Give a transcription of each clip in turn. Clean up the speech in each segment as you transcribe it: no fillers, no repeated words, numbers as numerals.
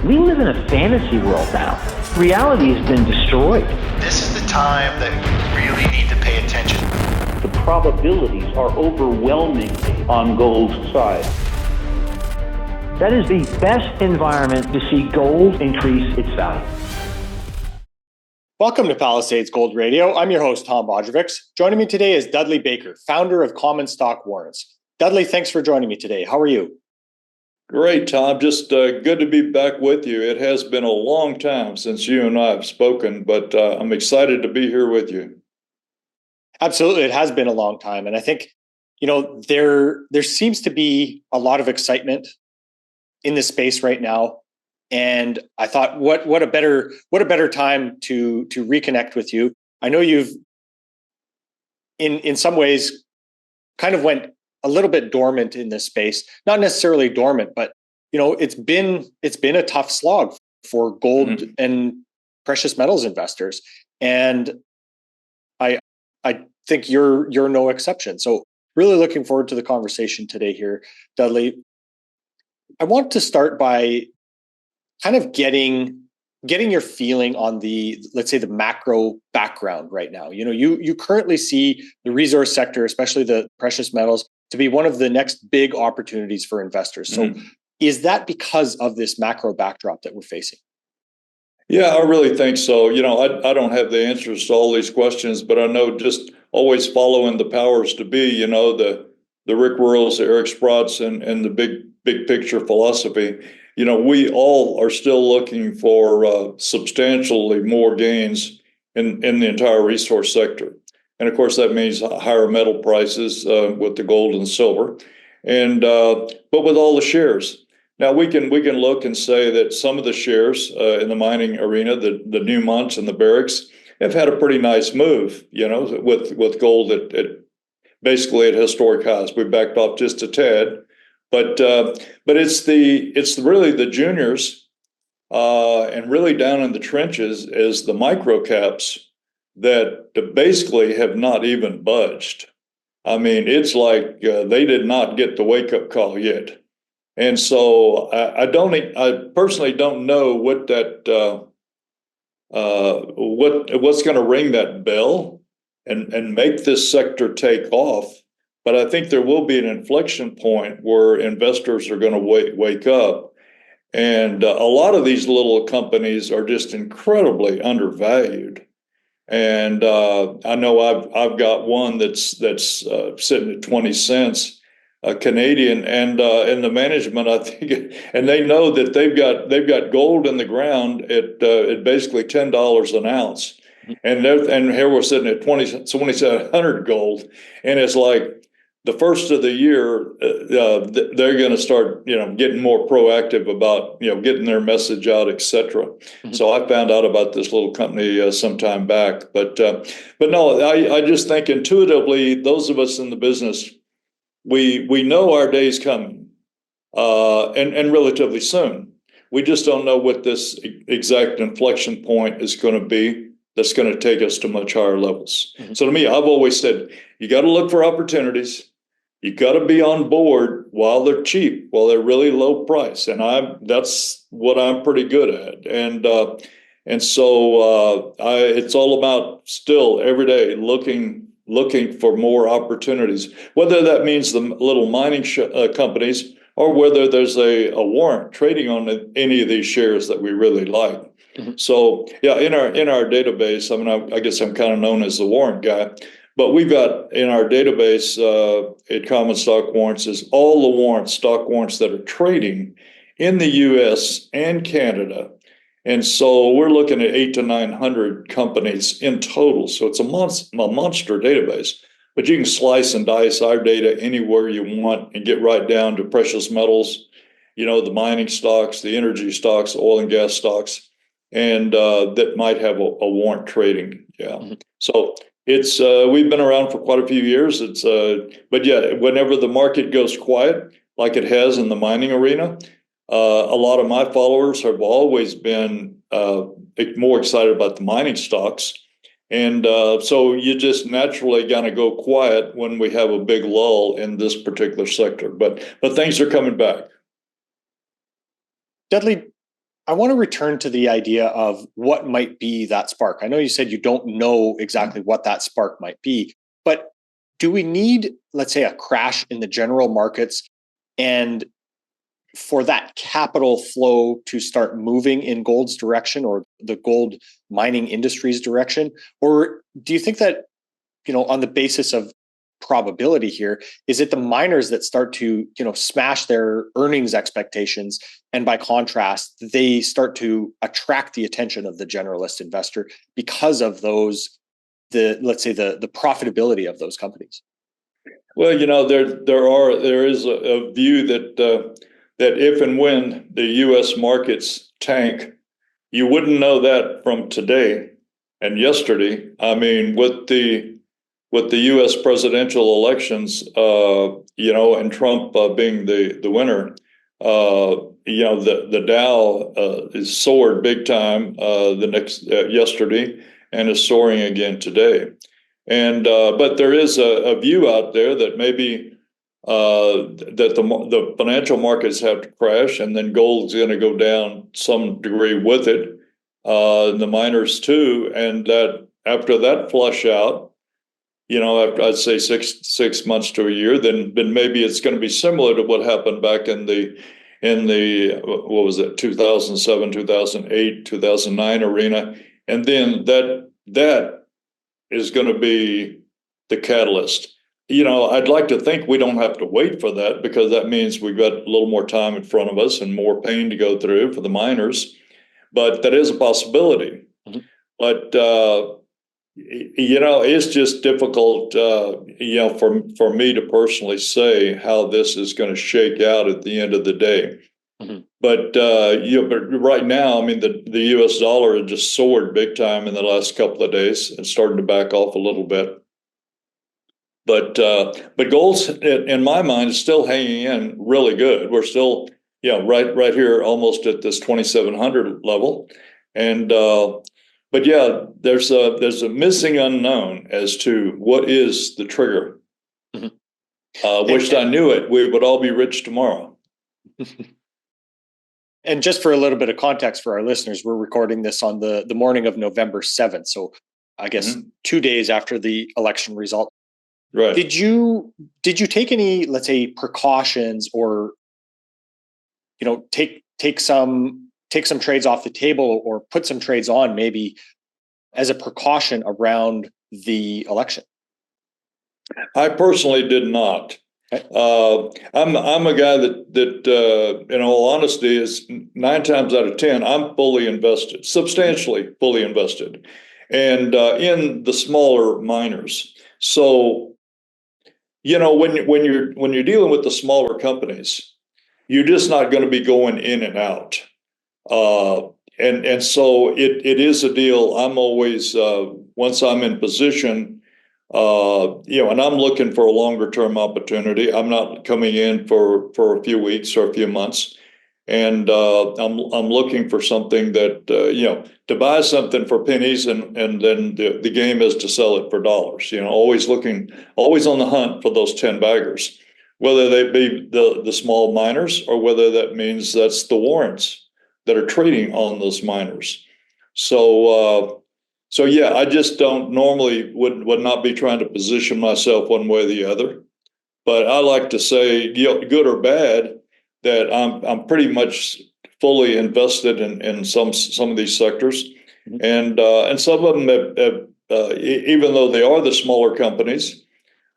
We live in a fantasy world now. Reality has been destroyed. This is the time that you really need to pay attention. The probabilities are overwhelmingly on gold's side. That is the best environment to see gold increase its value. Welcome to Palisade's Gold Radio. I'm your host, Tom Bodrovics. Joining me today is Dudley Baker, founder of Common Stock Warrants. Dudley, thanks for joining me today. How are you? Great, Tom. Just good to be back with you. It has been a long time since you and I have spoken, but I'm excited to be here with you. Absolutely. It has been a long time. And I think, there seems to be a lot of excitement in this space right now. And I thought, what a better time to reconnect with you. I know you've, in some ways, kind of went a little bit dormant in this space. Not necessarily dormant, but it's been a tough slog for gold and precious metals investors. And I think you're no exception. So really looking forward to the conversation today here, Dudley. I want to start by kind of getting your feeling on let's say the macro background right now. You currently see the resource sector, especially the precious metals, to be one of the next big opportunities for investors. So is that because of this macro backdrop that we're facing? Yeah, I really think so. I don't have the answers to all these questions, but I know just always following the powers to be, the Rick Rules, the Eric Sprotts, and the big picture philosophy. We all are still looking for substantially more gains in the entire resource sector. And of course, that means higher metal prices with the gold and silver, but with all the shares. Now we can look and say that some of the shares in the mining arena, the Newmonts and the Barricks, have had a pretty nice move. With gold at basically at historic highs. We backed off just a tad. But it's really the juniors and really down in the trenches is the micro caps that basically have not even budged. I mean, it's like they did not get the wake up call yet, and so I personally don't know what that what's going to ring that bell and make this sector take off. But I think there will be an inflection point where investors are going to wake up. And a lot of these little companies are just incredibly undervalued. And I know I've got one that's sitting at 20 cents Canadian, and the management, I think, and they know that they've got gold in the ground at basically $10 an ounce. And here we're sitting at 2,700 gold, and it's like, the first of the year, they're going to start, getting more proactive about, getting their message out, et cetera. So I found out about this little company some time back, but no, I just think intuitively, those of us in the business, we know our day's coming, and relatively soon. We just don't know what this exact inflection point is going to be. That's going to take us to much higher levels. So to me, I've always said, you got to look for opportunities. You got to be on board while they're cheap, while they're really low price, and that's what I'm pretty good at. And so it's all about still every day looking for more opportunities, whether that means the little mining companies or whether there's a warrant trading on any of these shares that we really like. So yeah, in our database, I mean, I guess I'm kind of known as the warrant guy. But we've got in our database at Common Stock Warrants is all the stock warrants that are trading in the U.S. and Canada. And so we're looking at 800 to 900 companies in total. So it's a monster database. But you can slice and dice our data anywhere you want and get right down to precious metals, the mining stocks, the energy stocks, oil and gas stocks, and that might have a warrant trading. Yeah. So it's we've been around for quite a few years. But yeah, whenever the market goes quiet, like it has in the mining arena, a lot of my followers have always been more excited about the mining stocks, and so you just naturally gonna go quiet when we have a big lull in this particular sector. But things are coming back. Dudley, I want to return to the idea of what might be that spark. I know you said you don't know exactly what that spark might be, but do we need, let's say, a crash in the general markets and for that capital flow to start moving in gold's direction or the gold mining industry's direction? Or do you think that, on the basis of probability here, is it the miners that start to, smash their earnings expectations, and by contrast, they start to attract the attention of the generalist investor because of let's say the profitability of those companies? Well, there is a view that if and when the U.S. markets tank, you wouldn't know that from today and yesterday. I mean, with the U.S. presidential elections, and Trump being the winner, the Dow is soared big time yesterday and is soaring again today. And but there is a view out there that maybe that the financial markets have to crash, and then gold's going to go down some degree with it, and the miners too, and that after that flush out, after I'd say six months to a year, then maybe it's going to be similar to what happened back in the what was it, 2007, 2008, 2009 arena, and then that is going to be the catalyst. I'd like to think we don't have to wait for that, because that means we've got a little more time in front of us and more pain to go through for the miners, but that is a possibility. Mm-hmm. But it's just difficult, for me to personally say how this is going to shake out at the end of the day. Mm-hmm. But right now, I mean, the U.S. dollar has just soared big time in the last couple of days and starting to back off a little bit. But gold's, in my mind, is still hanging in really good. We're still, right here, almost at this 2,700 level, and but yeah, there's a missing unknown as to what is the trigger. Mm-hmm. Wished I knew it. We would all be rich tomorrow. And just for a little bit of context for our listeners, we're recording this on the morning of November 7th. So I guess mm-hmm. 2 days after the election result. Right. Did you take any, let's say, precautions, or take some trades off the table, or put some trades on maybe as a precaution around the election? I personally did not. Okay. I'm a guy that in all honesty, is 9 times out of 10 I'm fully invested, substantially fully invested, and in the smaller miners. So when you're dealing with the smaller companies, you're just not going to be going in and out. And so it is a deal. I'm always, once I'm in position, and I'm looking for a longer term opportunity. I'm not coming in for a few weeks or a few months. And I'm looking for something that, to buy something for pennies, and then the game is to sell it for dollars. Always on the hunt for those 10 baggers, whether they be the small miners, or whether that means that's the warrants that are trading on those miners. So yeah, I just don't normally would not be trying to position myself one way or the other. But I like to say, good or bad, that I'm pretty much fully invested in some of these sectors, mm-hmm. and some of them have, even though they are the smaller companies,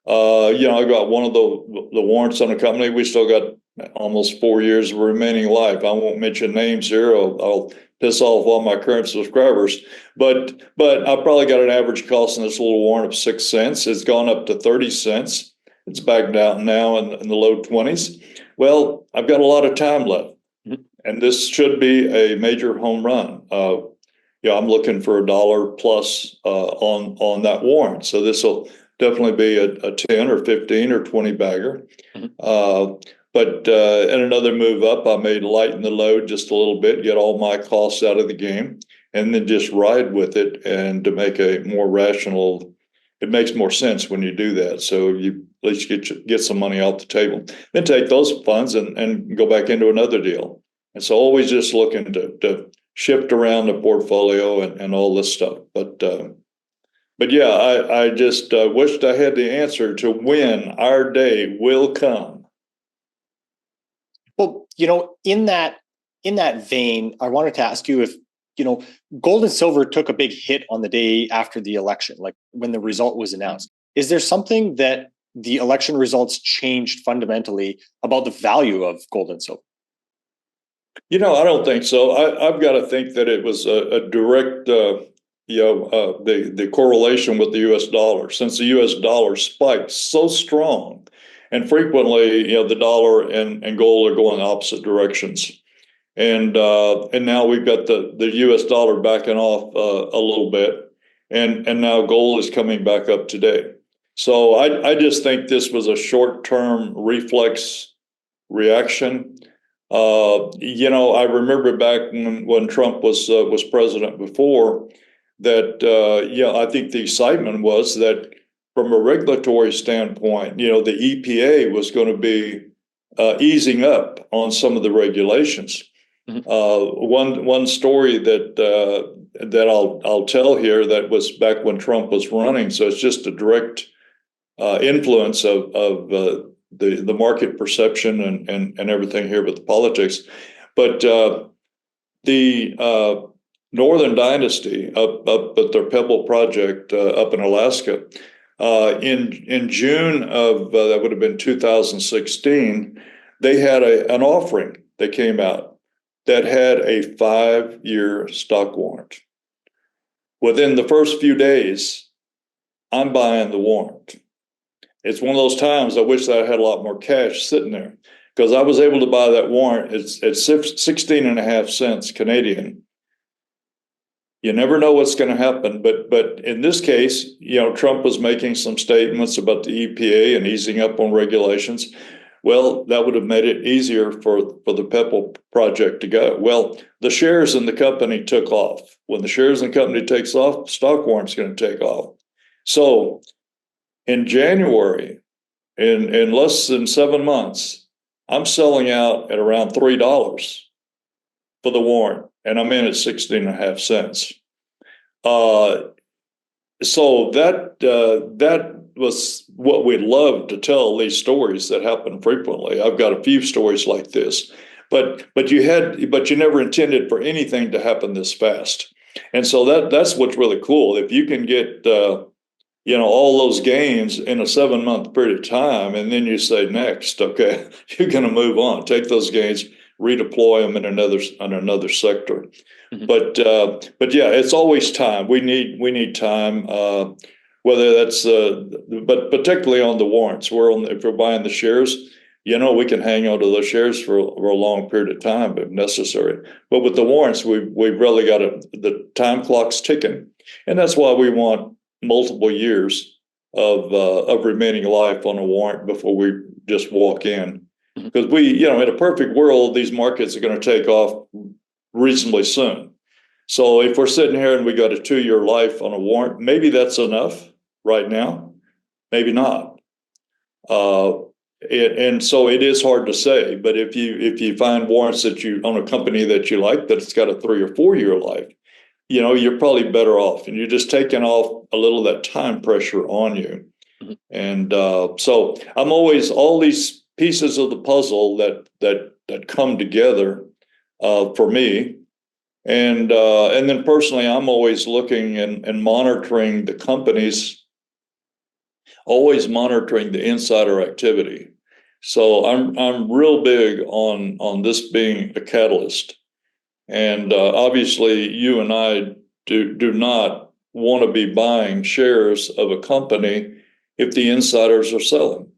I got one of the warrants on a company. We still got almost 4 years of remaining life. I won't mention names here. I'll piss off all my current subscribers, but I probably got an average cost on this little warrant of 6 cents. It's gone up to 30 cents. It's back down now in the low 20s. Well, I've got a lot of time left, and this should be a major home run. I'm looking for $1 plus on that warrant. So this will definitely be a 10 or 15 or 20 bagger. Mm-hmm. But in another move up, I may lighten the load just a little bit, get all my costs out of the game, and then just ride with it, and to make a more rational. It makes more sense when you do that. So you at least get some money off the table. Then take those funds and go back into another deal. And so always just looking to shift around the portfolio and all this stuff. But yeah, I just wished I had the answer to when our day will come. Well, in that vein, I wanted to ask you if, gold and silver took a big hit on the day after the election, like when the result was announced. Is there something that the election results changed fundamentally about the value of gold and silver? I don't think so. I've got to think that it was a direct the correlation with the U.S. dollar, since the U.S. dollar spiked so strong, and frequently, the dollar and gold are going opposite directions, and now we've got the U.S. dollar backing off a little bit, and now gold is coming back up today. So I just think this was a short-term reflex reaction. I remember back when Trump was president before, that I think the excitement was that from a regulatory standpoint, the EPA was going to be easing up on some of the regulations. One story that I'll tell here, that was back when Trump was running, so it's just a direct influence of the market perception and everything here with the politics. But the Northern Dynasty up at their Pebble project up in Alaska, in June of that would have been 2016, they had an offering that came out that had a 5-year stock warrant. Within the first few days, I'm buying the warrant. It's one of those times I wish that I had a lot more cash sitting there, because I was able to buy that warrant at 16 and a half cents Canadian. You never know what's going to happen, but in this case, Trump was making some statements about the EPA and easing up on regulations. Well, that would have made it easier for the Pebble project to go. Well, the shares in the company took off. When the shares in the company takes off, stock warrant's going to take off. So in January, in less than 7 months, I'm selling out at around $3 for the warrant, and I'm in at 16 and a half cents. So that was what we love to tell, these stories that happen frequently. I've got a few stories like this, but you never intended for anything to happen this fast, and so that's what's really cool. If you can get all those gains in a 7-month period of time, and then you say next, okay, you're going to move on, take those gains, redeploy them in another sector. Mm-hmm. But yeah, it's always time. We need time. Whether that's but particularly on the warrants, if we're buying the shares, we can hang on to those shares for a long period of time if necessary. But with the warrants, we've really got the time clock's ticking, and that's why we want multiple years of remaining life on a warrant before we just walk in. Because in a perfect world, these markets are going to take off reasonably soon. So if we're sitting here and we got a 2-year life on a warrant, maybe that's enough right now, maybe not. And so it is hard to say. But if you find warrants on a company that you like, that it's got a 3 or 4 year life, you're probably better off, and you're just taking off a little of that time pressure on you. Mm-hmm. And so I'm always, all these pieces of the puzzle that come together for me, and then personally, I'm always looking and monitoring the companies, always monitoring the insider activity. So I'm real big on this being a catalyst. And obviously, you and I do not want to be buying shares of a company if the insiders are selling.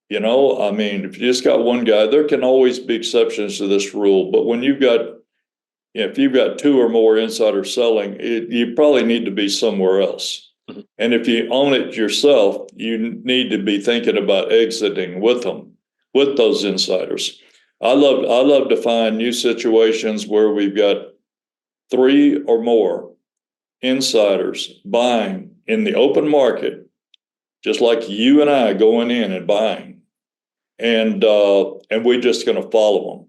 If you just got one guy, there can always be exceptions to this rule. But when if you've got 2 or more insiders selling, you probably need to be somewhere else. Mm-hmm. And if you own it yourself, you need to be thinking about exiting with those insiders. I love to find new situations where we've got 3 or more insiders buying in the open market, just like you and I going in and buying, and we're just going to follow them.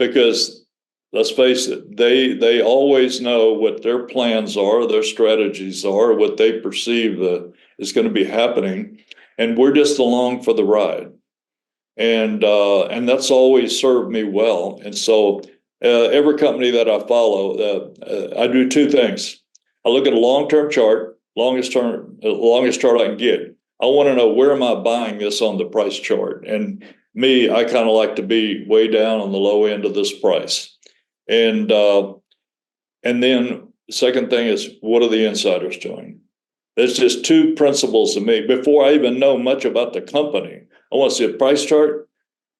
because let's face it, they always know what their plans are, their strategies are, what they perceive is going to be happening, and we're just along for the ride. And that's always served me well. And so every company that I follow, I do two things. I look at a long-term chart, longest chart I can get. I want to know, where am I buying this on the price chart? And me, I kind of like to be way down on the low end of this price. And then the second thing is, what are the insiders doing? There's just two principles to me. Before I even know much about the company, I want to see a price chart.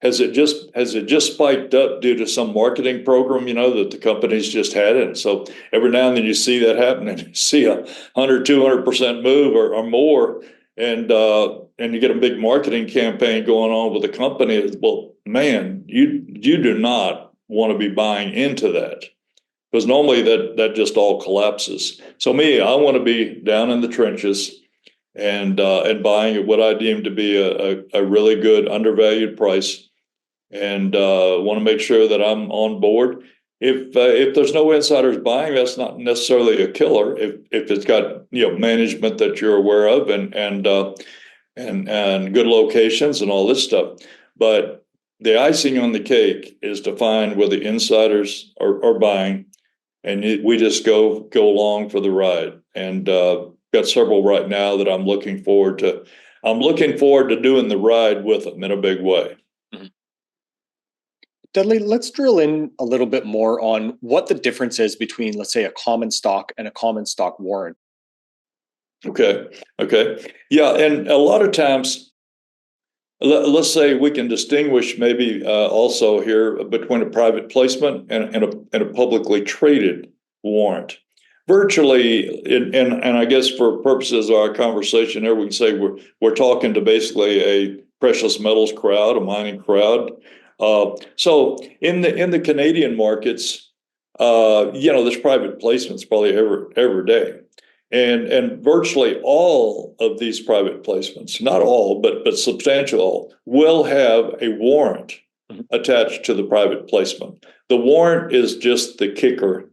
Has it just spiked up due to some marketing program, that the company's just had it? And so every now and then you see that happen, and you see 100, 200% move or more, and you get a big marketing campaign going on with the company. Well, man, you do not want to be buying into that, because normally that just all collapses. So me, I want to be down in the trenches and buying at what I deem to be a really good undervalued price, and want to make sure that I'm on board. If there's no insiders buying, that's not necessarily a killer. If it's got management that you're aware of and good locations and all this stuff, but the icing on the cake is to find where the insiders are buying, and we just go along for the ride. And got several right now that I'm looking forward to. I'm looking forward to doing the ride with them in a big way. Mm-hmm. Dudley, let's drill in a little bit more on what the difference is between, let's say, a common stock and a common stock warrant. Okay. Yeah, and a lot of times, let's say we can distinguish maybe also here between a private placement and a publicly traded warrant. Virtually, and I guess for purposes of our conversation here, we can say we're talking to basically a precious metals crowd, a mining crowd. So in the Canadian markets, there's private placements probably every day, and virtually all of these private placements, not all, but substantial, will have a warrant attached to the private placement. The warrant is just the kicker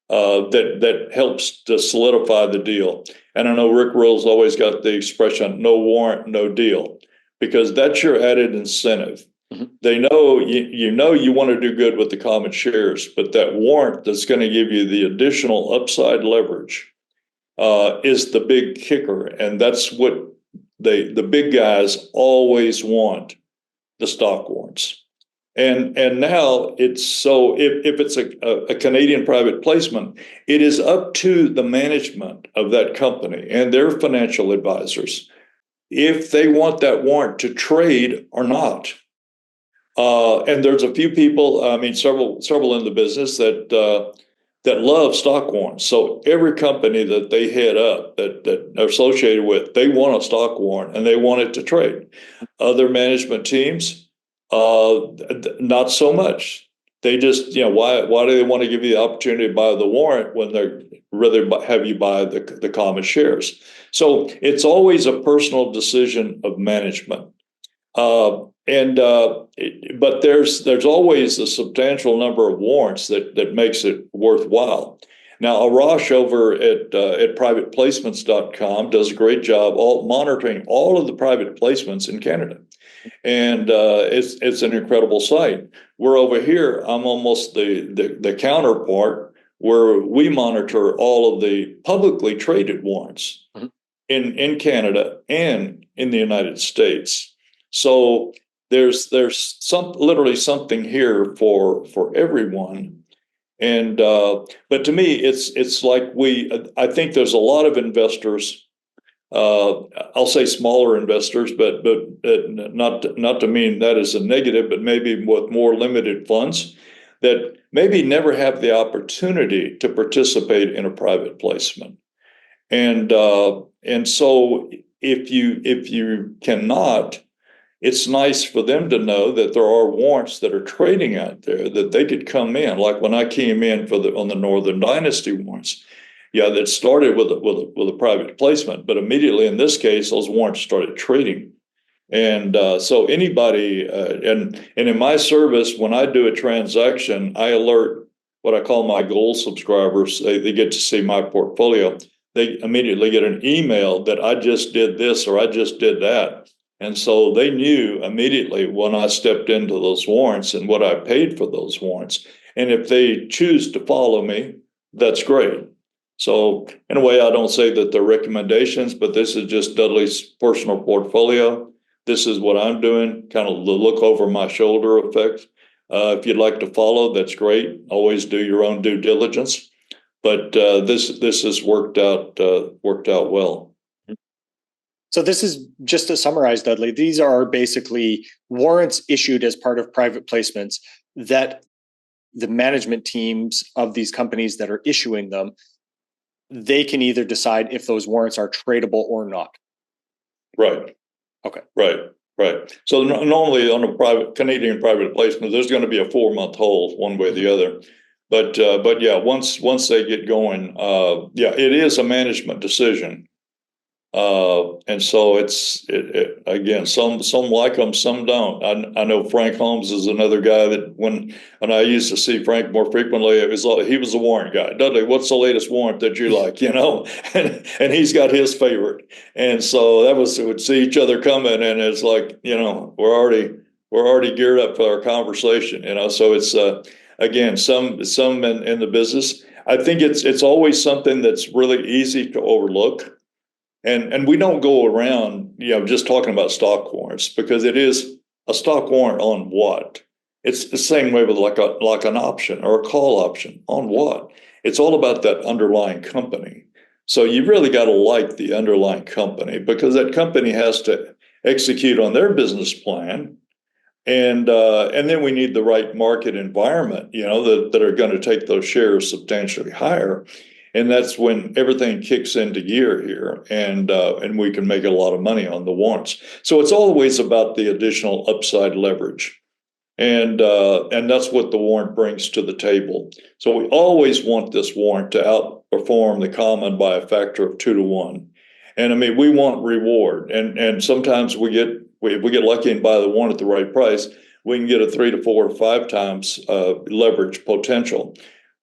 that helps to solidify the deal. And I know Rick Rule's always got the expression, no warrant, no deal, because that's your added incentive. Mm-hmm. They know you want to do good with the common shares, but that warrant that's going to give you the additional upside leverage is the big kicker. And that's what the big guys always want, the stock warrants. And now it's so if it's a Canadian private placement, it is up to the management of that company and their financial advisors if they want that warrant to trade or not. And there's a few people, several in the business that love stock warrants. So every company that they head up that are associated with, they want a stock warrant and they want it to trade. Other management teams, not so much. They just, why do they want to give you the opportunity to buy the warrant when they're rather have you buy the common shares? So it's always a personal decision of management. But there's always a substantial number of warrants that makes it worthwhile. Now, Arash over at privateplacements.com does a great job monitoring all of the private placements in Canada. And it's an incredible site. We're over here, I'm almost the counterpart, where we monitor all of the publicly traded warrants in Canada and in the United States. So there's literally something here for everyone. And but to me, it's like I think there's a lot of investors. I'll say smaller investors, but not to mean that is a negative, but maybe with more limited funds that maybe never have the opportunity to participate in a private placement. And so if you cannot, it's nice for them to know that there are warrants that are trading out there that they could come in. Like when I came in on the Northern Dynasty warrants, that started with a private placement, but immediately in this case, those warrants started trading. And so anybody, and in my service, when I do a transaction, I alert what I call my gold subscribers. They get to see my portfolio. They immediately get an email that I just did this or I just did that. And so they knew immediately when I stepped into those warrants and what I paid for those warrants. And if they choose to follow me, that's great. So in a way, I don't say that they're recommendations, but this is just Dudley's personal portfolio. This is what I'm doing, kind of the look over my shoulder effect. If you'd like to follow, that's great. Always do your own due diligence. But this has worked out well. So this is just to summarize, Dudley. These are basically warrants issued as part of private placements that the management teams of these companies that are issuing them, they can either decide if those warrants are tradable or not. Right. Okay. Right. So normally on a Canadian private placement, there's going to be a 4-month hold one way or the other. But yeah, once they get going, it is a management decision. And so again, some like them, some don't. I know Frank Holmes is another guy that when I used to see Frank more frequently, he was a warrant guy. Dudley, what's the latest warrant that you like? And he's got his favorite. And so we'd see each other coming, and it's like, we're already geared up for our conversation. So it's again, some in the business. I think it's always something that's really easy to overlook. And we don't go around, just talking about stock warrants, because it is a stock warrant on what? It's the same way with like an option or a call option on what? It's all about that underlying company. So you really got to like the underlying company, because that company has to execute on their business plan. And then we need the right market environment, that are going to take those shares substantially higher. And that's when everything kicks into gear here, and we can make a lot of money on the warrants. So it's always about the additional upside leverage, and that's what the warrant brings to the table. So we always want this warrant to outperform the common by a factor of 2 to 1. And I mean, we want reward, and sometimes we get lucky and buy the warrant at the right price. We can get a 3 to 4 or 5 times leverage potential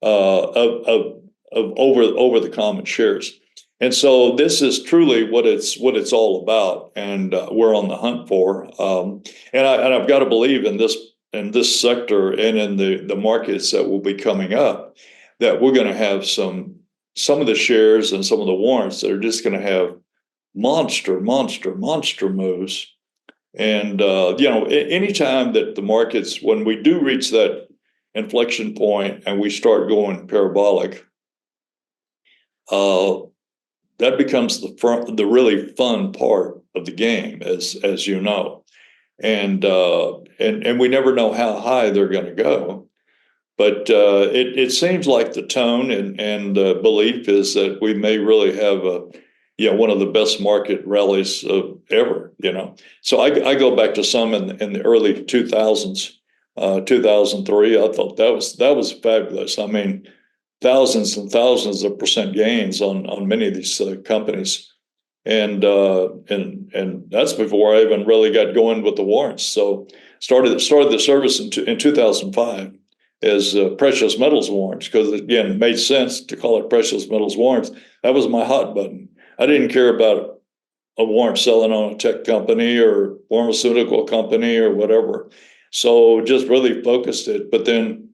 of over the common shares. And so this is truly what it's all about, and we're on the hunt for. And I've got to believe in this sector and in the markets that will be coming up, that we're going to have some of the shares and some of the warrants that are just going to have monster moves. And anytime that the markets, when we do reach that inflection point and we start going parabolic, that becomes the really fun part of the game, as you know, and we never know how high they're going to go, but it seems like the tone and belief is that we may really have one of the best market rallies ever. So I go back to some in the early 2000s, 2003. I thought that was fabulous. I mean, thousands and thousands of percent gains on many of these companies, and that's before I even really got going with the warrants. So started the service in 2005 as precious metals warrants, because again, it made sense to call it precious metals warrants. That was my hot button. I didn't care about a warrant selling on a tech company or pharmaceutical company or whatever. So just really focused it. But then,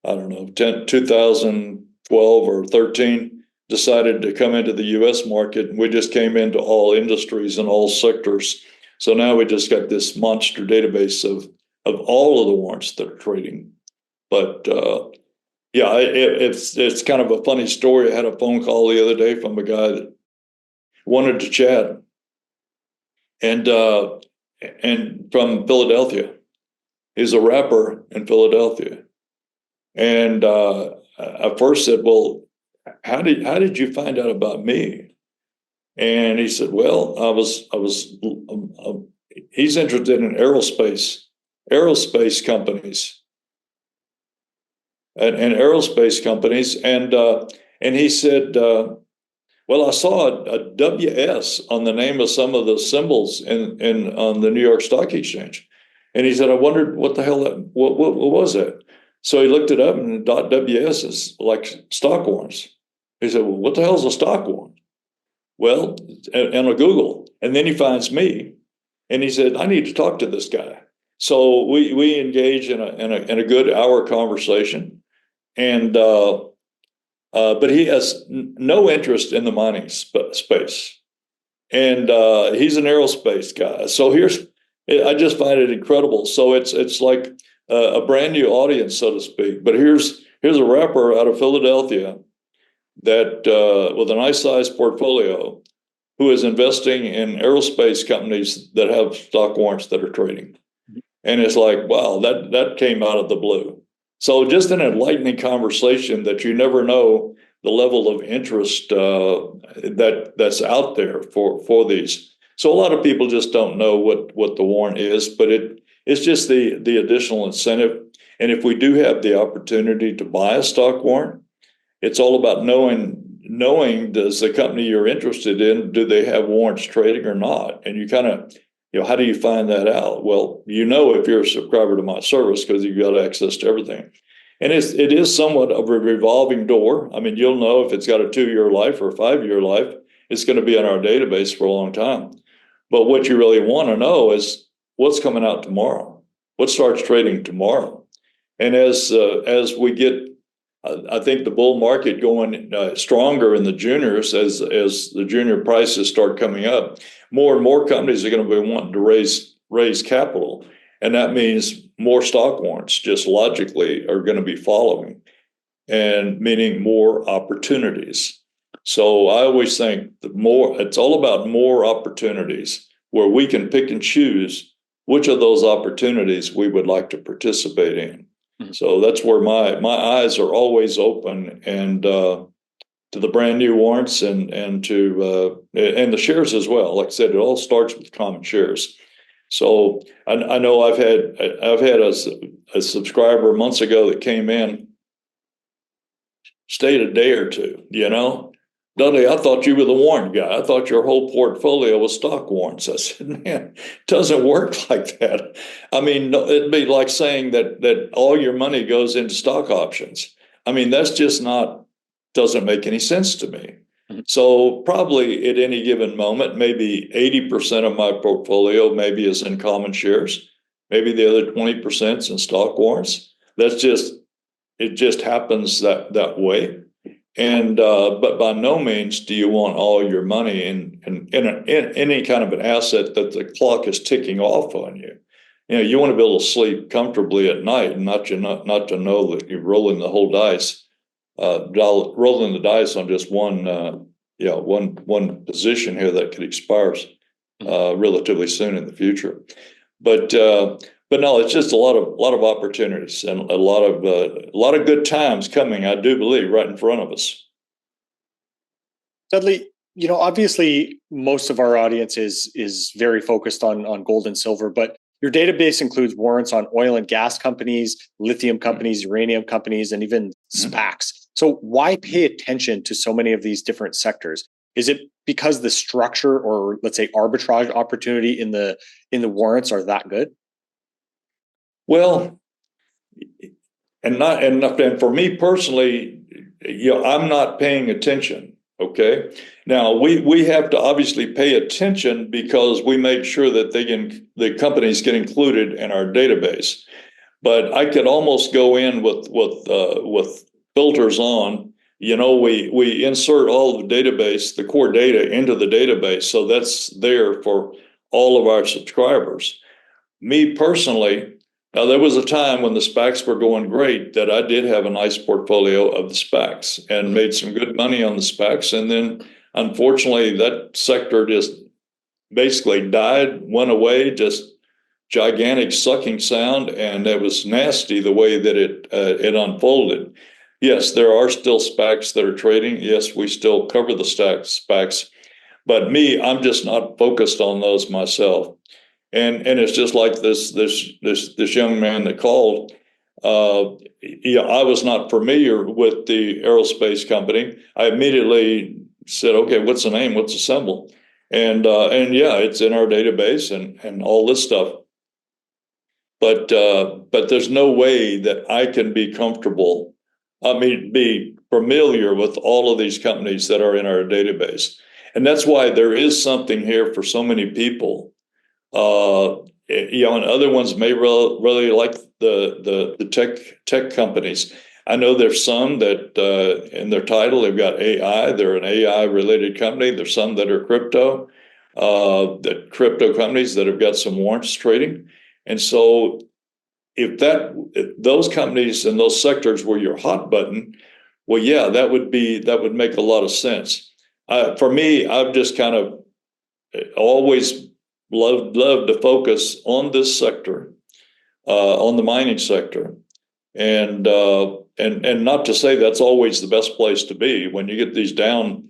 I don't know, 2012 or 13, decided to come into the U.S. market, and we just came into all industries and all sectors. So now we just got this monster database of all of the warrants that are trading. But it's kind of a funny story. I had a phone call the other day from a guy that wanted to chat, and from Philadelphia. He's a rapper in Philadelphia. And I first said, "Well, how did you find out about me?" And he said, "Well, he's interested in aerospace companies, and he said, "Well, Well, I saw a WS on the name of some of the symbols in on the New York Stock Exchange, and he said, "I wondered what the hell what was that?" So he looked it up, and .ws is like stock warrants. He said, "Well, what the hell is a stock warrant?" Well, and a Google, and then he finds me, and he said, "I need to talk to this guy." So we engage in a good hour conversation, and but he has no interest in the mining space, and he's an aerospace guy. So I just find it incredible. So it's like a brand new audience, so to speak. But here's a rapper out of Philadelphia that with a nice sized portfolio, who is investing in aerospace companies that have stock warrants that are trading. And it's like, wow, that came out of the blue. So just an enlightening conversation that you never know the level of interest that's out there for these. So a lot of people just don't know what the warrant is, but it's just the additional incentive. And if we do have the opportunity to buy a stock warrant, it's all about knowing does the company you're interested in, do they have warrants trading or not? And you kind of, how do you find that out? Well, if you're a subscriber to my service, because you've got access to everything. And it is somewhat of a revolving door. I mean, you'll know if it's got a 2-year life or a 5-year life, it's going to be in our database for a long time. But what you really want to know is what's coming out tomorrow, what starts trading tomorrow. And as we get, I think, the bull market going stronger in the juniors, as the junior prices start coming up, more and more companies are going to be wanting to raise capital. And that means more stock warrants just logically are going to be following, and meaning more opportunities. So I always think it's all about more opportunities where we can pick and choose which of those opportunities we would like to participate in. Mm-hmm. So that's where my eyes are always open, and to the brand new warrants and to the shares as well. Like I said, it all starts with common shares. So I know I've had a subscriber months ago that came in, stayed a day or two, Dudley, I thought you were the warrant guy. I thought your whole portfolio was stock warrants. I said, man, it doesn't work like that. I mean, it'd be like saying that all your money goes into stock options. I mean, that's just doesn't make any sense to me. So probably at any given moment, maybe 80% of my portfolio maybe is in common shares. Maybe the other 20% is in stock warrants. It just happens that way. And but by no means do you want all your money in any kind of an asset that the clock is ticking off on you. You want to be able to sleep comfortably at night and not to know that you're rolling the whole dice. Rolling the dice on just one position here that could expire relatively soon in the future, but no, it's just a lot of opportunities and a lot of good times coming. I do believe right in front of us. Dudley, obviously most of our audience is very focused on gold and silver, but your database includes warrants on oil and gas companies, lithium companies, uranium companies, and even SPACs. So why pay attention to so many of these different sectors? Is it because the structure, or let's say arbitrage opportunity in the warrants, are that good? Well, and for me personally, I'm not paying attention. Okay. Now we have to obviously pay attention because we make sure that the companies get included in our database. But I could almost go in with filters on. We insert all of the core data into the database, so that's there for all of our subscribers. Me personally, now there was a time when the SPACs were going great that I did have a nice portfolio of the SPACs and made some good money on the SPACs, and then unfortunately that sector just basically went away, just gigantic sucking sound, and it was nasty the way that it unfolded. Yes, there are still SPACs that are trading. Yes, we still cover the SPACs, but I'm just not focused on those myself. And it's just like this young man that called. I was not familiar with the aerospace company. I immediately said, okay, what's the name? What's the symbol? And yeah, it's in our database and all this stuff. But there's no way that I can be comfortable. I mean, be familiar with all of these companies that are in our database, and that's why there is something here for so many people. And other ones may really like the tech companies. I know there's some that in their title they've got AI. They're an AI related company. There's some that are crypto, that crypto companies that have got some warrants trading. And so if those companies and those sectors were your hot button, well, yeah, that would make a lot of sense. For me, I've just kind of always loved to focus on this sector, on the mining sector, and not to say that's always the best place to be. When you get these down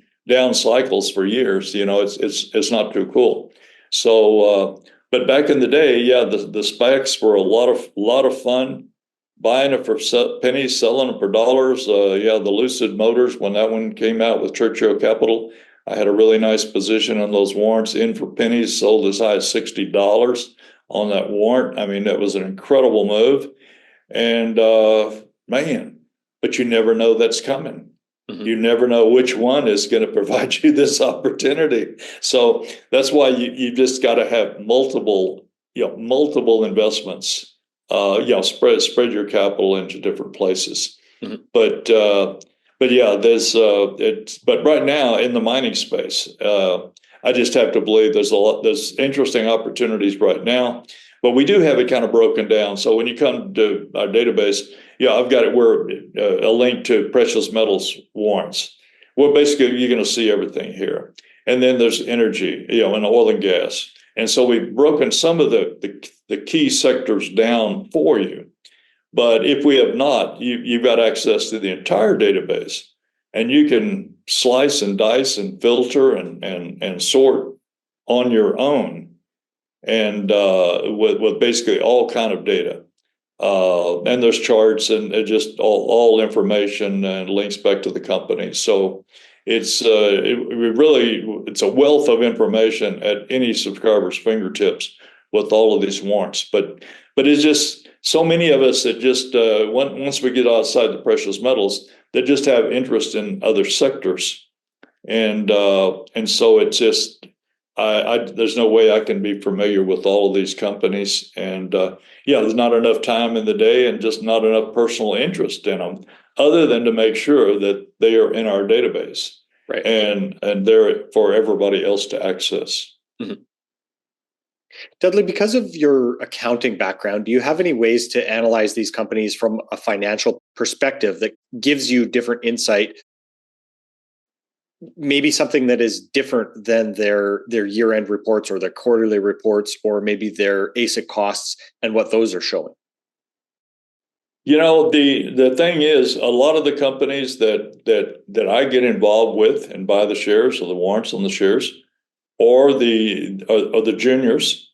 cycles for years, it's not too cool. So, but back in the day, yeah, the specs were a lot of fun. Buying it for pennies, selling it for dollars. Yeah, the Lucid Motors, when that one came out with Churchill Capital, I had a really nice position on those warrants, in for pennies, sold as high as $60 on that warrant. I mean, that was an incredible move. And man, but you never know that's coming. Mm-hmm. You never know which one is going to provide you this opportunity. So that's why you just got to have multiple investments. Spread your capital into different places. Mm-hmm. But yeah, but right now in the mining space, I just have to believe there's interesting opportunities right now. But we do have it kind of broken down. So when you come to our database, yeah, I've got it where a link to precious metals warrants. Well, basically, you're going to see everything here. And then there's energy, and oil and gas. And so we've broken some of the key sectors down for you. But if we have not, you've got access to the entire database, and you can slice and dice and filter and sort on your own, and with basically all kind of data. And there's charts and just all information and links back to the company. So it's a wealth of information at any subscriber's fingertips with all of these warrants. But it's just so many of us that just once we get outside the precious metals, that just have interest in other sectors, and so it's just there's no way I can be familiar with all of these companies, and there's not enough time in the day and just not enough personal interest in them, other than to make sure that they are in our database, right? And they're for everybody else to access. Mm-hmm. Dudley, because of your accounting background, do you have any ways to analyze these companies from a financial perspective that gives you different insight? Maybe something that is different than their year-end reports or their quarterly reports, or maybe their ASIC costs and what those are showing. The thing is, a lot of the companies that I get involved with and buy the shares or the warrants on the shares, or the juniors,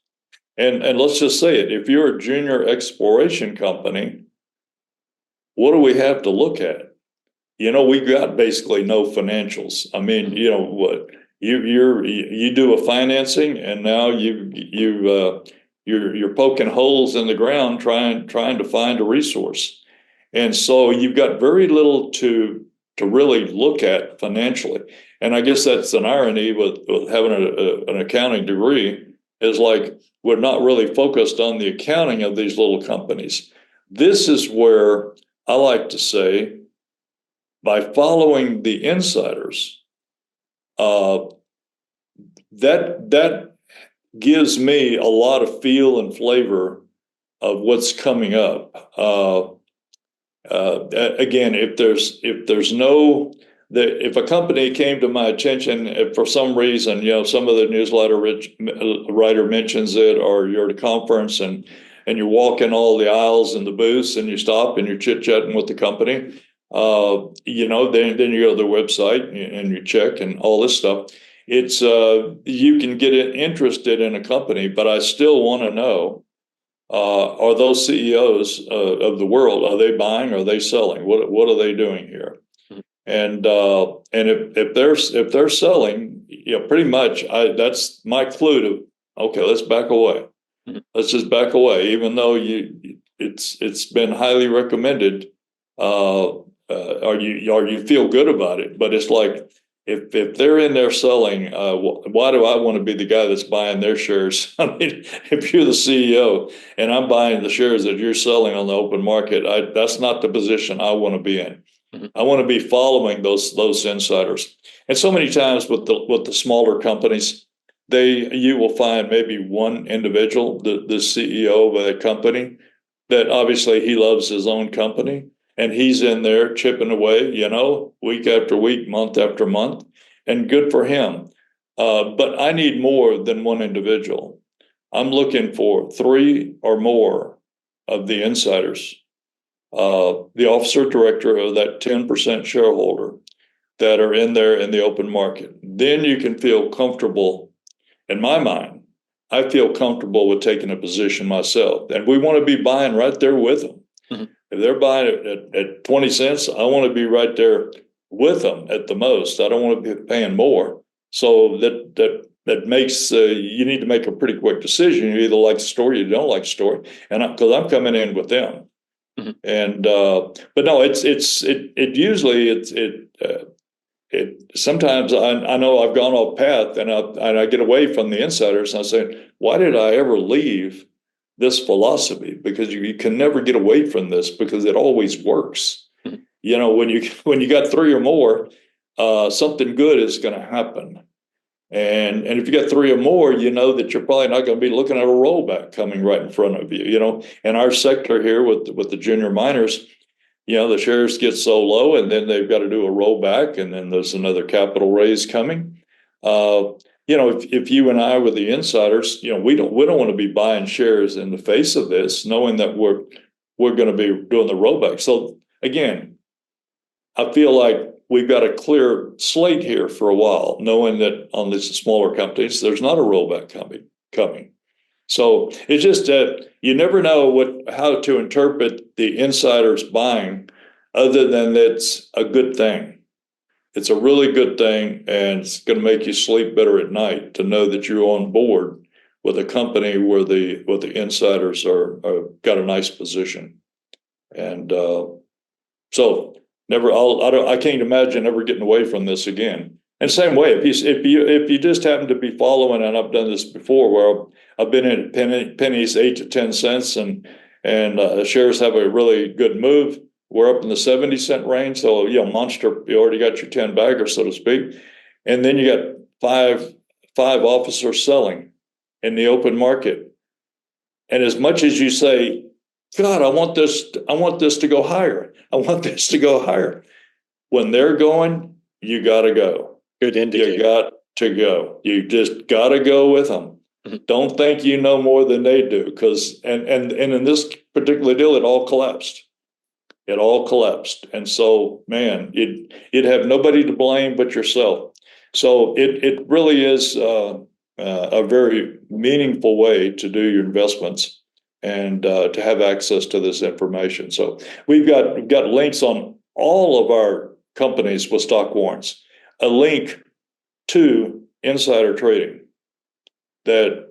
and let's just say it: if you're a junior exploration company, what do we have to look at? We got basically no financials. I mean, what you do a financing, and now you're poking holes in the ground trying to find a resource, and so you've got very little to really look at financially. And I guess that's an irony with having an accounting degree, is like we're not really focused on the accounting of these little companies. This is where I like to say, by following the insiders, that gives me a lot of feel and flavor of what's coming up. Again, if a company came to my attention, if for some reason, some of the newsletter writer mentions it, or you're at a conference and you're walking all the aisles and the booths, and you stop and you're chit-chatting with the company, then you go to their website and you check and all this stuff. It's you can get interested in a company, but I still want to know, are those CEOs of the world, are they buying, are they selling? What are they doing here? And if they're selling, pretty much that's my clue to, okay, let's back away. Let's just back away, even though it's been highly recommended, or you feel good about it. But it's like, if they're in there selling, why do I want to be the guy that's buying their shares? I mean, if you're the CEO and I'm buying the shares that you're selling on the open market, that's not the position I want to be in. I want to be following those insiders. And so many times with the smaller companies, you will find maybe one individual, the CEO of a company, that obviously he loves his own company. And he's in there chipping away, week after week, month after month, and good for him. But I need more than one individual. I'm looking for 3 or more of the insiders, the officer director of that 10% shareholder that are in there in the open market. Then you can feel comfortable. In my mind, I feel comfortable with taking a position myself. And we want to be buying right there with them. If they're buying it at 20 cents, I want to be right there with them at the most. I don't want to be paying more. So that makes you need to make a pretty quick decision. You either like the story, or you don't like the story, and because I'm coming in with them. And but no, it sometimes I know I've gone off path, and I get away from the insiders, and I say, why did I ever leave this philosophy? Because you can never get away from this, because it always works. When you got 3 or more, something good is going to happen. And if you got 3 or more, you know that you're probably not going to be looking at a rollback coming right in front of you. And our sector here with the junior miners, the shares get so low, and then they've got to do a rollback, and then there's another capital raise coming. If you and I were the insiders, we don't want to be buying shares in the face of this, knowing that we're going to be doing the rollback. So again, I feel like we've got a clear slate here for a while, knowing that on these smaller companies, there's not a rollback coming. So it's just that you never know how to interpret the insiders buying, other than it's a good thing. It's a really good thing, and it's going to make you sleep better at night to know that you're on board with a company where the insiders are got a nice position. And so I can't imagine ever getting away from this again. And same way, if you just happen to be following, and I've done this before, where I've been in pennies 8 to 10 cents, and shares have a really good move. We're up in the 70-cent range, so monster. You already got your 10 bagger, so to speak, and then you got five officers selling in the open market. And as much as you say, God, I want this to go higher. I want this to go higher. When they're going, you got to go. Good indicator. You got to go. You just got to go with them. Don't think you know more than they do, because and in this particular deal, it all collapsed. It all collapsed, and so man, you'd have nobody to blame but yourself. So it really is a very meaningful way to do your investments, and to have access to this information. So we've got links on all of our companies with stock warrants, a link to insider trading, that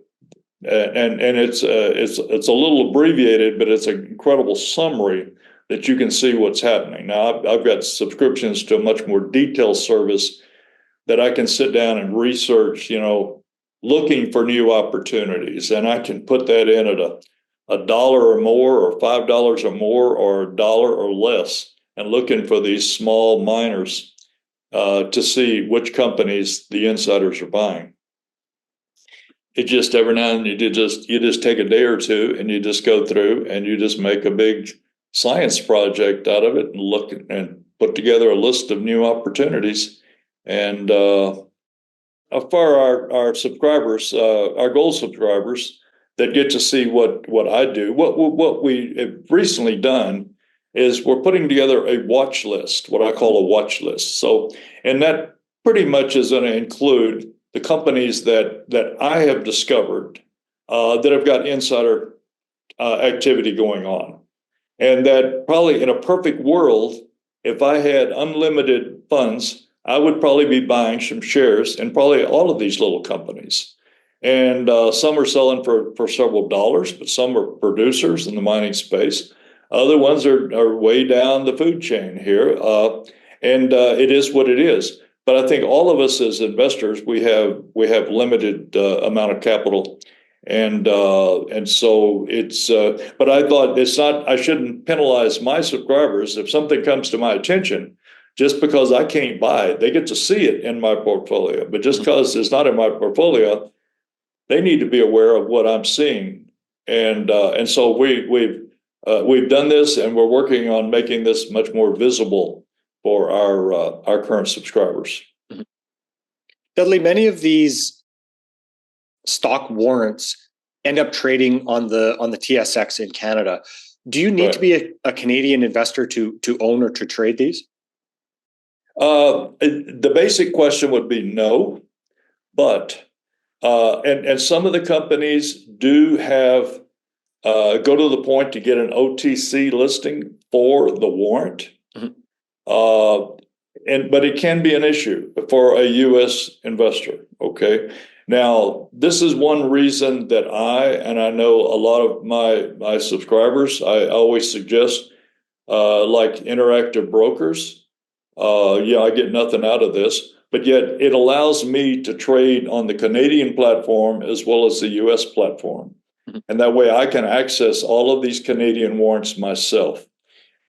and it's a little abbreviated, but it's an incredible summary that you can see what's happening. Now I've got subscriptions to a much more detailed service that I can sit down and research, looking for new opportunities, and I can put that in at $1 or more, or $5 or more, or $1 or less, and looking for these small miners to see which companies the insiders are buying. It just every now and then you just take a day or two, and you just go through, and you just make a big science project out of it, and look and put together a list of new opportunities. And for our subscribers, our gold subscribers that get to see what I do, what we have recently done is we're putting together a watch list, what I call a watch list. So, and that pretty much is going to include the companies that I have discovered that have got insider activity going on, and that probably in a perfect world, if I had unlimited funds, I would probably be buying some shares in probably all of these little companies. And some are selling for several dollars, but some are producers in the mining space. Other ones are way down the food chain here. And it is what it is. But I think all of us as investors, we have limited amount of capital. And so it's, but I thought it's not, I shouldn't penalize my subscribers. If something comes to my attention, just because I can't buy it, they get to see it in my portfolio. But just because it's not in my portfolio, they need to be aware of what I'm seeing. And so we've done this, and we're working on making this much more visible for our current subscribers. Dudley, many of these stock warrants end up trading on the TSX in Canada. Do you need to be a Canadian investor to own or to trade these? The basic question would be no, but and some of the companies do have go to the point to get an OTC listing for the warrant. But it can be an issue for a U.S. investor. Okay. Now, this is one reason that I know a lot of my subscribers, I always suggest like Interactive Brokers. I get nothing out of this, but yet it allows me to trade on the Canadian platform as well as the U.S. platform. And that way I can access all of these Canadian warrants myself.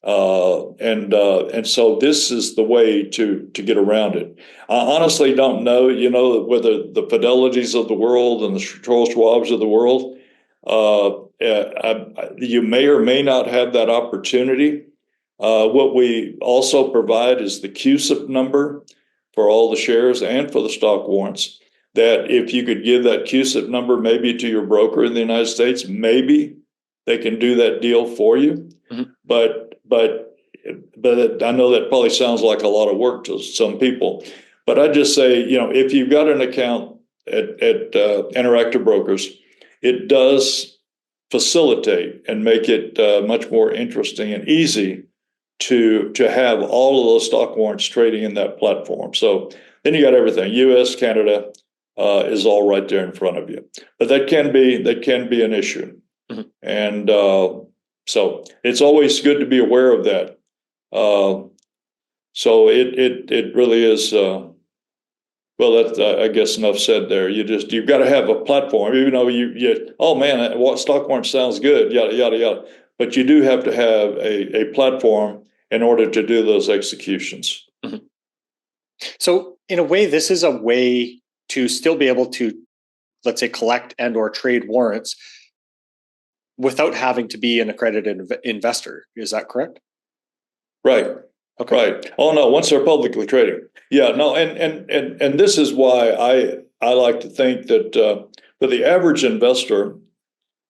And so this is the way to get around it. I honestly don't know, whether the Fidelities of the world and the Charles Schwabs of the world, you may or may not have that opportunity. What we also provide is the CUSIP number for all the shares and for the stock warrants, that if you could give that CUSIP number maybe to your broker in the United States, maybe they can do that deal for you. But I know that probably sounds like a lot of work to some people. But I just say, if you've got an account at Interactive Brokers, it does facilitate and make it much more interesting and easy to have all of those stock warrants trading in that platform. So then you got everything. U.S., Canada is all right there in front of you. But that can be an issue. And so it's always good to be aware of that. So it really is. That's I guess enough said there. You've got to have a platform, even though oh man, what stock warrant sounds good, yada yada yada. But you do have to have a platform in order to do those executions. So in a way, this is a way to still be able to, let's say, collect and or trade warrants without having to be an accredited investor. Is that correct? Right. Okay. Right. Oh no, once they're publicly trading. Yeah, no, and this is why I like to think that for the average investor,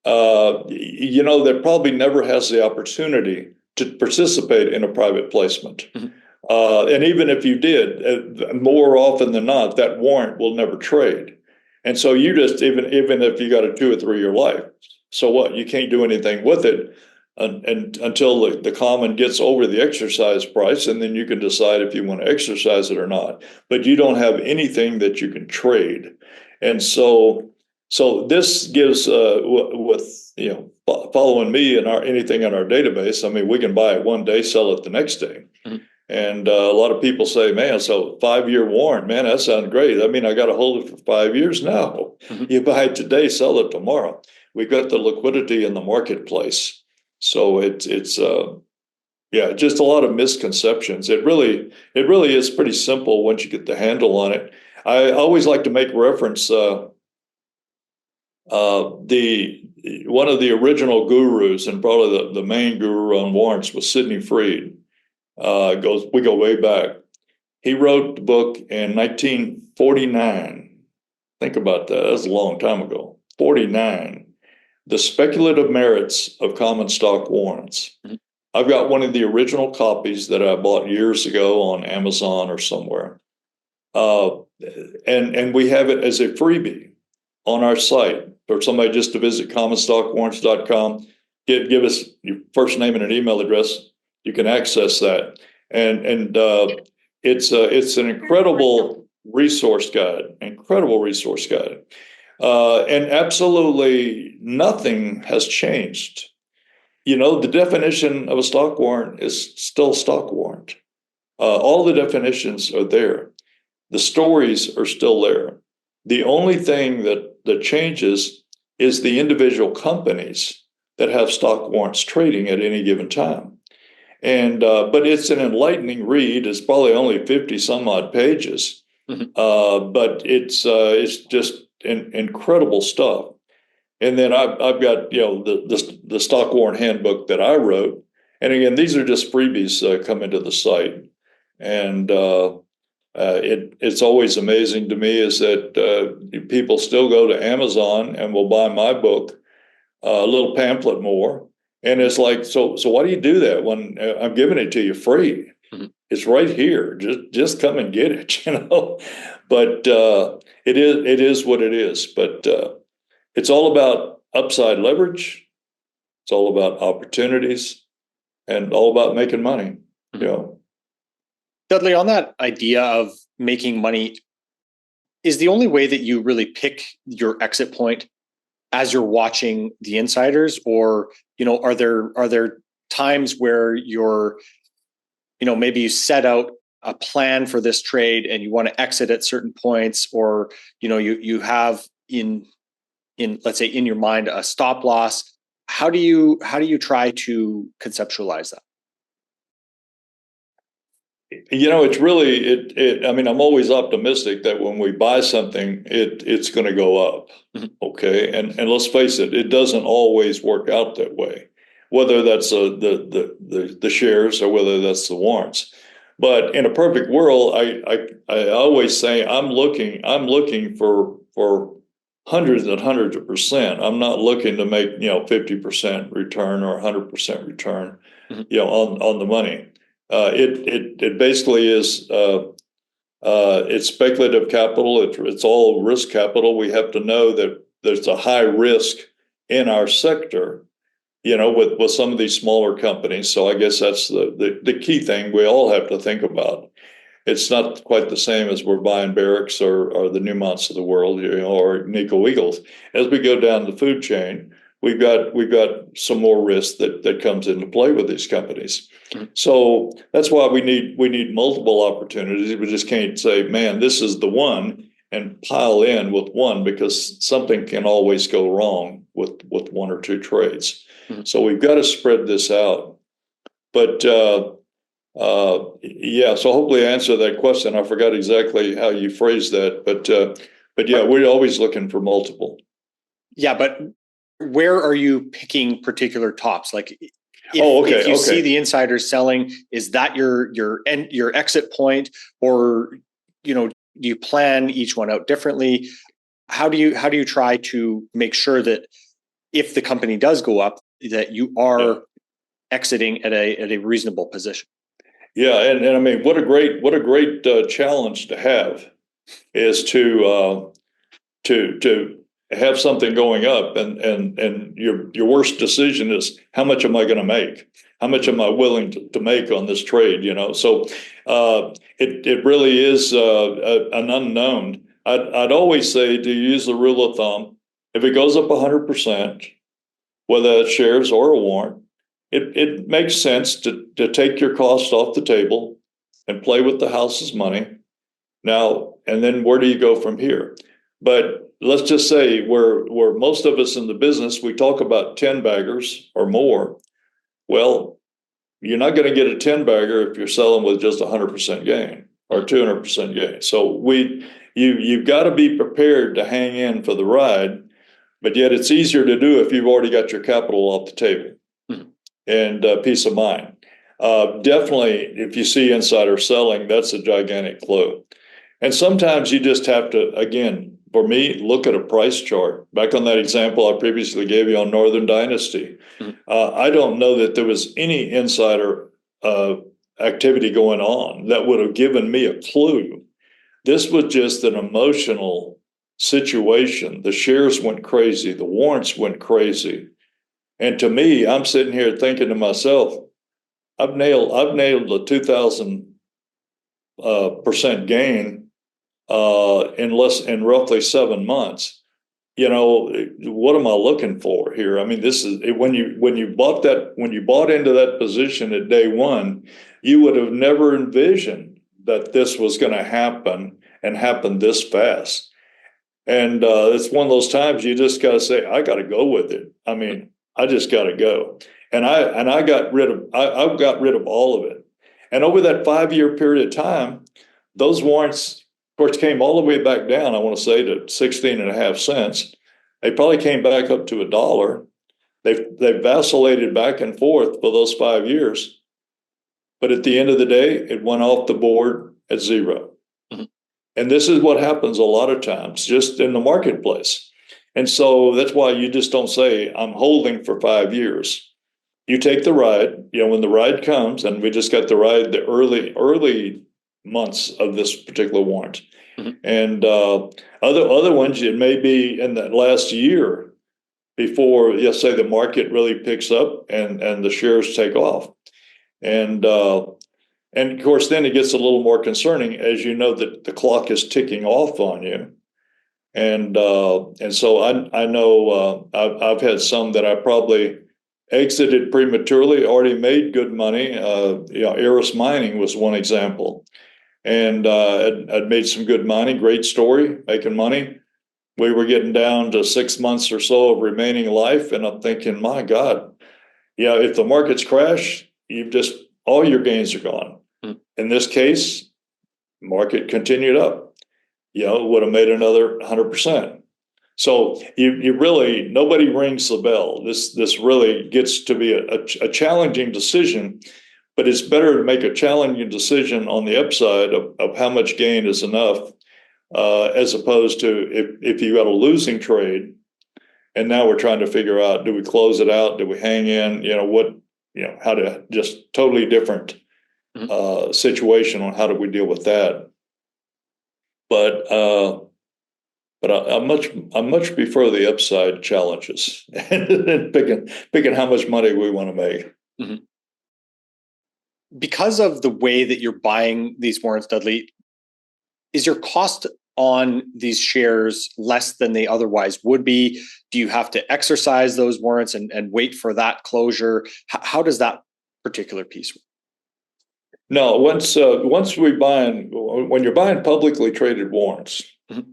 that probably never has the opportunity to participate in a private placement. And even if you did, more often than not, that warrant will never trade. And so you just, even if you got a 2 or 3 year life, so what? You can't do anything with it until the common gets over the exercise price, and then you can decide if you want to exercise it or not. But you don't have anything that you can trade. And so this gives, following me and anything in our database, I mean, we can buy it one day, sell it the next day. And a lot of people say, man, so 5-year warrant, man, that sounds great. I mean, I got to hold it for 5 years now. You buy it today, sell it tomorrow. We've got the liquidity in the marketplace. So it's just a lot of misconceptions. It really is pretty simple once you get the handle on it. I always like to make reference, one of the original gurus, and probably the main guru on warrants, was Sidney Freed. We go way back. He wrote the book in 1949. Think about that. That's a long time ago. 49. The Speculative Merits of Common Stock Warrants. I've got one of the original copies that I bought years ago on Amazon or somewhere. And we have it as a freebie on our site for somebody just to visit commonstockwarrants.com. Give us your first name and an email address. You can access that. and it's an incredible resource guide, and absolutely nothing has changed. The definition of a stock warrant is still a stock warrant. All the definitions are there. The stories are still there. The only thing that changes is the individual companies that have stock warrants trading at any given time. And but it's an enlightening read. It's probably only 50 some odd pages, but it's just incredible stuff. And then I've got the stock warrant handbook that I wrote. And again, these are just freebies coming to the site. And it's always amazing to me is that people still go to Amazon and will buy my book, a little pamphlet more. And it's like, so why do you do that when I'm giving it to you free? It's right here. Just come and get it, But it is what it is. But it's all about upside leverage. It's all about opportunities, and all about making money. Dudley, on that idea of making money, is the only way that you really pick your exit point as you're watching the insiders, or are there times where you're maybe you set out a plan for this trade and you want to exit at certain points, or you have in let's say in your mind a stop loss? How do you try to conceptualize that? It's really I mean, I'm always optimistic that when we buy something, it's going to go up. Okay, and let's face it, it doesn't always work out that way. Whether that's the shares or whether that's the warrants. But in a perfect world, I always say I'm looking for hundreds and hundreds of percent. I'm not looking to make 50% return or 100% return on the money. It basically is it's speculative capital. It's all risk capital. We have to know that there's a high risk in our sector, with some of these smaller companies. So I guess that's the key thing we all have to think about. It's not quite the same as we're buying Barracks or the Newmonts of the world, or Nico Eagles. As we go down the food chain, we've got some more risk that comes into play with these companies. So that's why we need multiple opportunities. We just can't say, man, this is the one, and pile in with one, because something can always go wrong with one or two trades. So we've got to spread this out. But so hopefully I answered that question. I forgot exactly how you phrased that, but yeah, we're always looking for multiple. Yeah, but where are you picking particular tops? Like, if you see the insiders selling, is that your exit point, or do you plan each one out differently? How do you try to make sure that if the company does go up, that you are exiting at a reasonable position? Yeah, and I mean, what a great challenge to have is to have something going up, and your worst decision is, how much am I going to make? How much am I willing to make on this trade? So it really is an unknown. I'd always say to use the rule of thumb: if it goes up 100%, whether it's shares or a warrant, it makes sense to take your cost off the table and play with the house's money. Now, and then where do you go from here? But let's just say where most of us in the business, we talk about 10 baggers or more. Well, you're not going to get a 10 bagger if you're selling with just 100% gain or 200% gain. So you've got to be prepared to hang in for the ride, but yet it's easier to do if you've already got your capital off the table. And peace of mind. Definitely, if you see insider selling, that's a gigantic clue. And sometimes you just have to, again, for me, look at a price chart. Back on that example I previously gave you on Northern Dynasty, I don't know that there was any insider activity going on that would have given me a clue. This was just an emotional situation. The shares went crazy. The warrants went crazy. And to me, I'm sitting here thinking to myself, I've nailed a 2,000% gain in roughly 7 months. What am I looking for here? I mean, this is when you bought into that position at day one, you would have never envisioned that this was going to happen and happen this fast. And it's one of those times you just got to say, I got to go with it. I mean, I just got to go. And I got rid of all of it. And over that 5-year period of time, those warrants, of course, came all the way back down, I want to say, to 16.5 cents. They probably came back up to $1. They vacillated back and forth for those 5 years. But at the end of the day, it went off the board at zero. Mm-hmm. And this is what happens a lot of times just in the marketplace. And so that's why you just don't say, I'm holding for 5 years. You take the ride, when the ride comes, and we just got the ride the early months of this particular warrant. Mm-hmm. And other ones, it may be in that last year before, let's say, the market really picks up and the shares take off. And of course, then it gets a little more concerning as you know that the clock is ticking off on you. And so I know I've had some that I probably exited prematurely, already made good money. Eris Mining was one example. And I'd made some good money, great story, making money. We were getting down to 6 months or so of remaining life. And I'm thinking, my God, if the markets crash, all your gains are gone. Mm. In this case, market continued up, would have made another 100%. So you really, nobody rings the bell. This really gets to be a challenging decision, but it's better to make a challenging decision on the upside of how much gain is enough, as opposed to if you got a losing trade, and now we're trying to figure out, do we close it out? Do we hang in? How to just totally different situation on how do we deal with that. But I much prefer the upside challenges and picking how much money we want to make. Mm-hmm. Because of the way that you're buying these warrants, Dudley, is your cost on these shares less than they otherwise would be? Do you have to exercise those warrants and wait for that closure? How does that particular piece work? No, when you're buying publicly traded warrants, mm-hmm.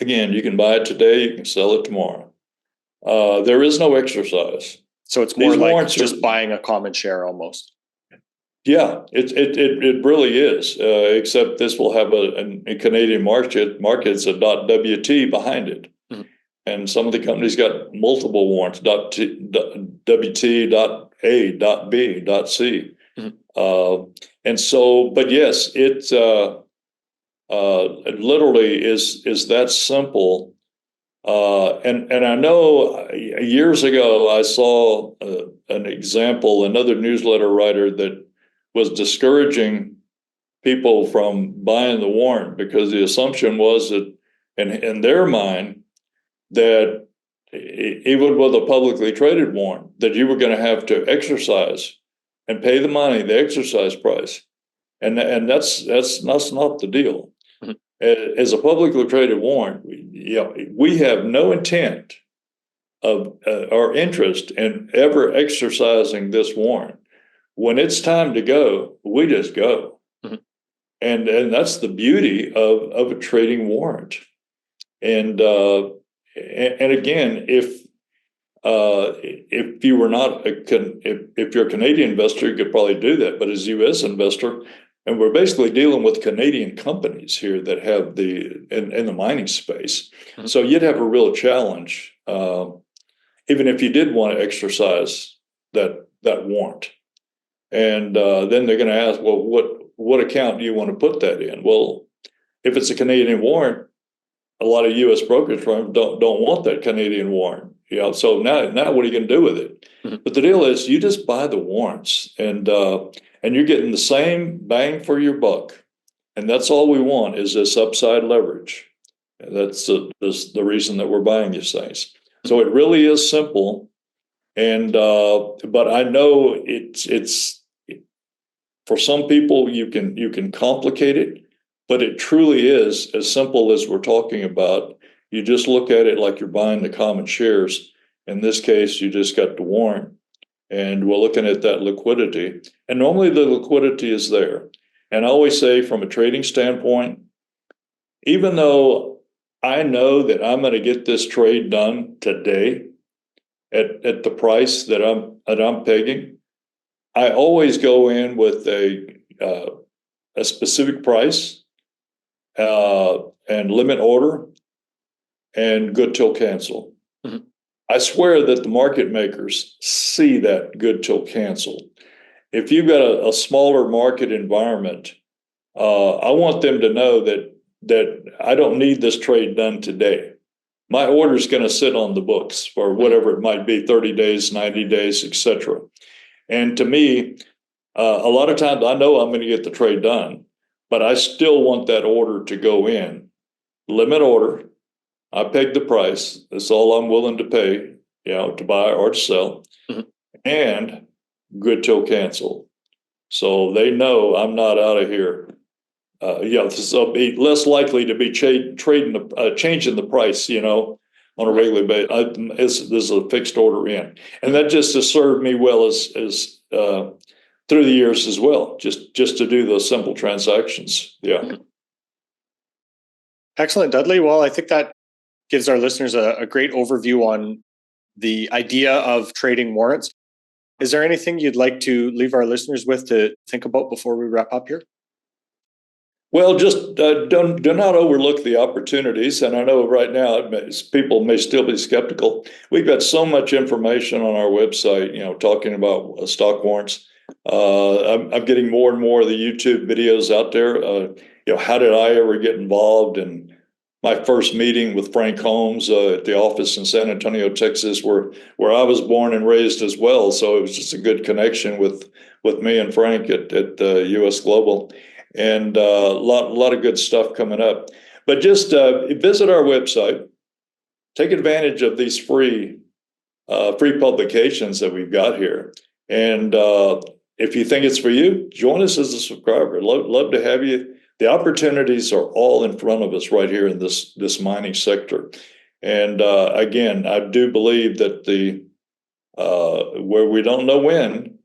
Again, you can buy it today, you can sell it tomorrow. There is no exercise. So it's more like just buying a common share almost. Yeah, it really is, except this will have a Canadian market's a .WT behind it. Mm-hmm. And some of the companies got multiple warrants, .WT, .A, .B, .C. Mm-hmm. And so, but yes, it literally is that simple. And I know years ago I saw an example, another newsletter writer that was discouraging people from buying the warrant because the assumption was that in their mind that even with a publicly traded warrant that you were going to have to exercise and pay the money, the exercise price. And that's not the deal. Mm-hmm. As a publicly traded warrant, we have no intent of or interest in ever exercising this warrant. When it's time to go, we just go. Mm-hmm. And that's the beauty of a trading warrant. And again, if you were not if you're a Canadian investor, you could probably do that. But as a U.S. investor, and we're basically dealing with Canadian companies here that have in the mining space. Mm-hmm. So you'd have a real challenge, even if you did want to exercise that warrant. And then they're going to ask, well, what account do you want to put that in? Well, if it's a Canadian warrant, a lot of U.S. brokerage firms don't want that Canadian warrant. So now what are you going to do with it? Mm-hmm. But the deal is, you just buy the warrants, and you're getting the same bang for your buck. And that's all we want is this upside leverage. And that's the reason that we're buying these things. So it really is simple. And but I know it's For some people, you can complicate it, but it truly is as simple as we're talking about. You just look at it like you're buying the common shares. In this case, you just got the warrant, and we're looking at that liquidity. And normally the liquidity is there. And I always say, from a trading standpoint, even though I know that I'm going to get this trade done today at the price that I'm pegging, I always go in with a specific price and limit order and good till cancel. Mhm. I swear that the market makers see that good till cancel. If you've got a smaller market environment, I want them to know that I don't need this trade done today. My order is going to sit on the books for whatever it might be, 30 days, 90 days, etc. And to me, a lot of times I know I'm going to get the trade done, but I still want that order to go in. Limit order. I peg the price. That's all I'm willing to pay, to buy or to sell. Mhm. And good till cancel. So they know I'm not out of here. So I'll be less likely to be changing the price, on a regular basis. There's a fixed order in, and that just has served me well as through the years as well. Just to do those simple transactions. Yeah. Excellent, Dudley. Well, I think that gives our listeners a great overview on the idea of trading warrants. Is there anything you'd like to leave our listeners with to think about before we wrap up here? Well, just do not overlook the opportunities. And I know right now people may still be skeptical. We've got so much information on our website, talking about stock warrants. I'm getting more and more of the YouTube videos out there. How did I ever get involved? And my first meeting with Frank Holmes at the office in San Antonio, Texas, where I was born and raised as well. So it was just a good connection with me and Frank at US Global. And a lot of good stuff coming up. But just visit our website. Take advantage of these free publications that we've got here. And if you think it's for you, join us as a subscriber. Love to have you. The opportunities are all in front of us right here in this mining sector. And again, I do believe that where we don't know when,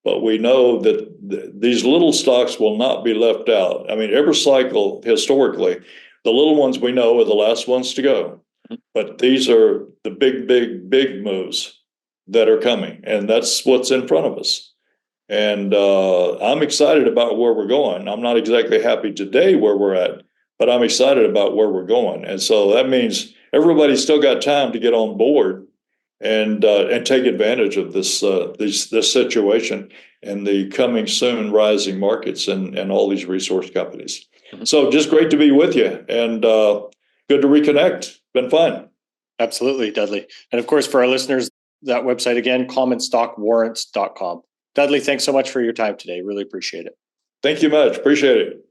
but we know that these little stocks will not be left out. I mean, every cycle historically, the little ones we know are the last ones to go. But these are the big moves that are coming, and that's what's in front of us. And I'm excited about where we're going. I'm not exactly happy today where we're at, but I'm excited about where we're going. And so that means everybody's still got time to get on board and take advantage of this situation and the coming soon rising markets and all these resource companies. Mm-hmm. So just great to be with you, and good to reconnect. Been fun. Absolutely, Dudley. And of course, for our listeners, that website again, commonstockwarrants.com. Dudley, thanks so much for your time today. Really appreciate it. Thank you much. Appreciate it.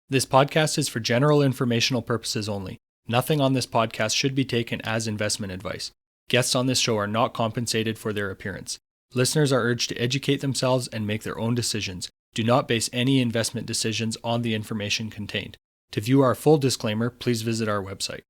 This podcast is for general informational purposes only. Nothing on this podcast should be taken as investment advice. Guests on this show are not compensated for their appearance. Listeners are urged to educate themselves and make their own decisions. Do not base any investment decisions on the information contained. To view our full disclaimer, please visit our website.